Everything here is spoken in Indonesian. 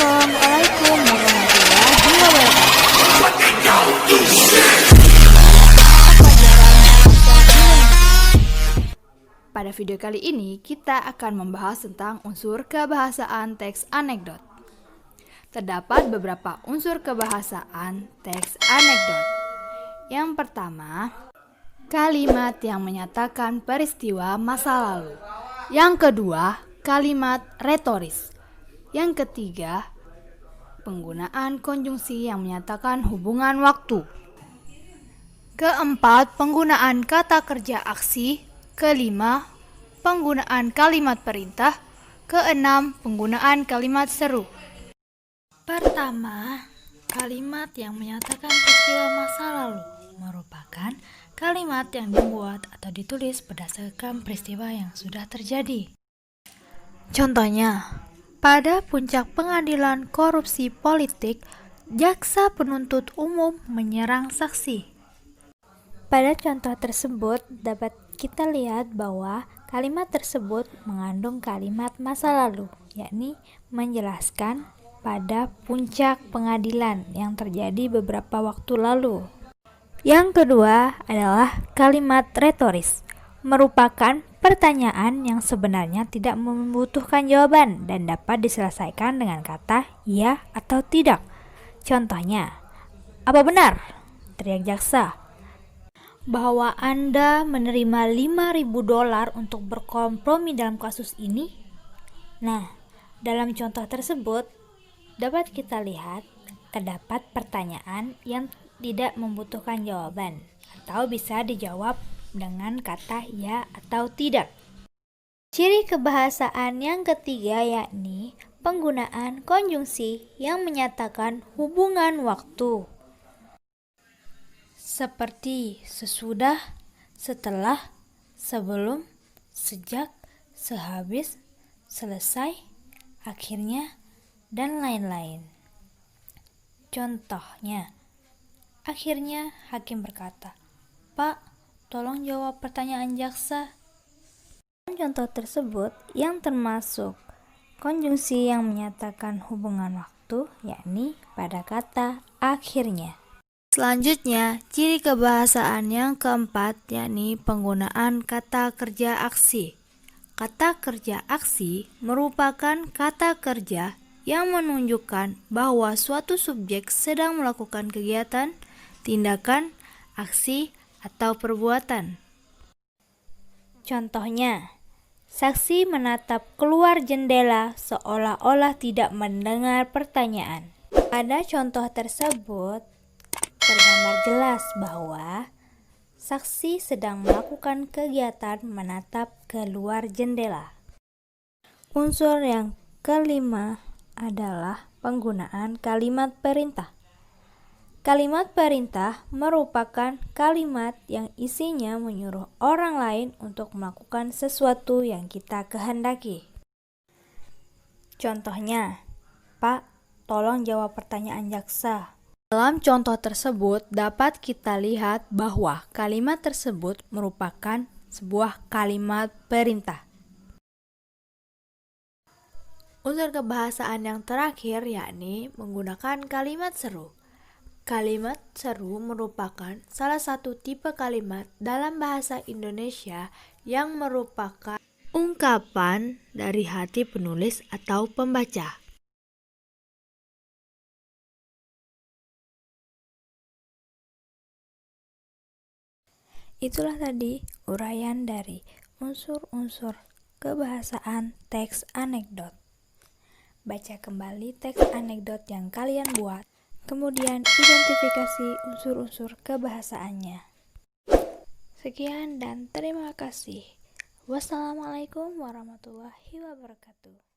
Assalamualaikum warahmatullahi wabarakatuh. Pada video kali ini kita akan membahas tentang unsur kebahasaan teks anekdot. Terdapat beberapa unsur kebahasaan teks anekdot. Yang pertama, kalimat yang menyatakan peristiwa masa lalu. Yang kedua, kalimat retoris. Yang ketiga, penggunaan konjungsi yang menyatakan hubungan waktu. Keempat, penggunaan kata kerja aksi. Kelima, penggunaan kalimat perintah. Keenam, penggunaan kalimat seru. Pertama, kalimat yang menyatakan peristiwa masa lalu merupakan kalimat yang dibuat atau ditulis berdasarkan peristiwa yang sudah terjadi. Contohnya, pada puncak pengadilan korupsi politik, jaksa penuntut umum menyerang saksi. Pada contoh tersebut dapat kita lihat bahwa kalimat tersebut mengandung kalimat masa lalu, yakni menjelaskan pada puncak pengadilan yang terjadi beberapa waktu lalu. Yang kedua adalah kalimat retoris, merupakan pertanyaan yang sebenarnya tidak membutuhkan jawaban dan dapat diselesaikan dengan kata ya atau tidak. Contohnya, apa benar? Teriak jaksa bahwa Anda menerima $5.000 untuk berkompromi dalam kasus ini? Nah, dalam contoh tersebut dapat kita lihat terdapat pertanyaan yang tidak membutuhkan jawaban atau bisa dijawab dengan kata ya atau tidak. Ciri kebahasaan yang ketiga yakni penggunaan konjungsi yang menyatakan hubungan waktu. Seperti sesudah, setelah, sebelum, sejak, sehabis, selesai, akhirnya, dan lain-lain. Contohnya, akhirnya hakim berkata, "Pak, tolong jawab pertanyaan jaksa." Dalam contoh tersebut yang termasuk konjungsi yang menyatakan hubungan waktu, yakni pada kata akhirnya. Selanjutnya, ciri kebahasaan yang keempat yakni penggunaan kata kerja aksi. Kata kerja aksi merupakan kata kerja yang menunjukkan bahwa suatu subjek sedang melakukan kegiatan, tindakan, aksi, atau perbuatan. Contohnya, saksi menatap keluar jendela seolah-olah tidak mendengar pertanyaan. Pada contoh tersebut, tergambar jelas bahwa saksi sedang melakukan kegiatan menatap keluar jendela. Unsur yang kelima adalah penggunaan kalimat perintah. Kalimat perintah merupakan kalimat yang isinya menyuruh orang lain untuk melakukan sesuatu yang kita kehendaki. Contohnya, "Pak, tolong jawab pertanyaan jaksa." Dalam contoh tersebut dapat kita lihat bahwa kalimat tersebut merupakan sebuah kalimat perintah. Unsur kebahasaan yang terakhir yakni menggunakan kalimat seru. Kalimat seru merupakan salah satu tipe kalimat dalam bahasa Indonesia yang merupakan ungkapan dari hati penulis atau pembaca. Itulah tadi uraian dari unsur-unsur kebahasaan teks anekdot. Baca kembali teks anekdot yang kalian buat, kemudian identifikasi unsur-unsur kebahasaannya. Sekian dan terima kasih. Wassalamualaikum warahmatullahi wabarakatuh.